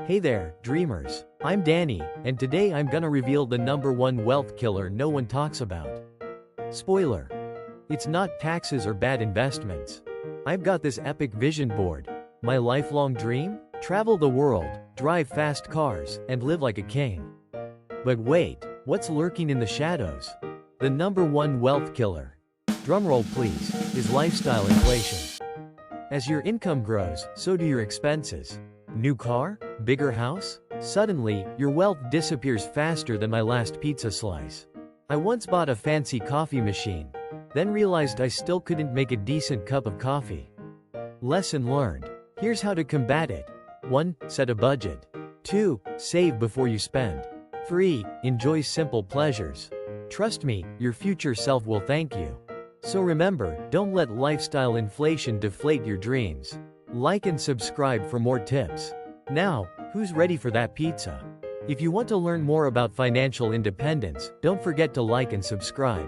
Hey there, dreamers. I'm Danny, and today I'm gonna reveal the #1 wealth killer no one talks about. Spoiler. It's not taxes or bad investments. I've got this epic vision board. My lifelong dream? Travel the world, drive fast cars, and live like a king. But wait, what's lurking in the shadows? The #1 wealth killer. Drumroll please, is lifestyle inflation. As your income grows, so do your expenses. New car? Bigger house? Suddenly, your wealth disappears faster than my last pizza slice. I once bought a fancy coffee machine, then realized I still couldn't make a decent cup of coffee. Lesson learned. Here's how to combat it. 1. Set a budget. 2. Save before you spend. 3. Enjoy simple pleasures. Trust me, your future self will thank you. So remember, don't let lifestyle inflation deflate your dreams. Like and subscribe for more tips. Now, who's ready for that pizza? If you want to learn more about financial independence, don't forget to like and subscribe.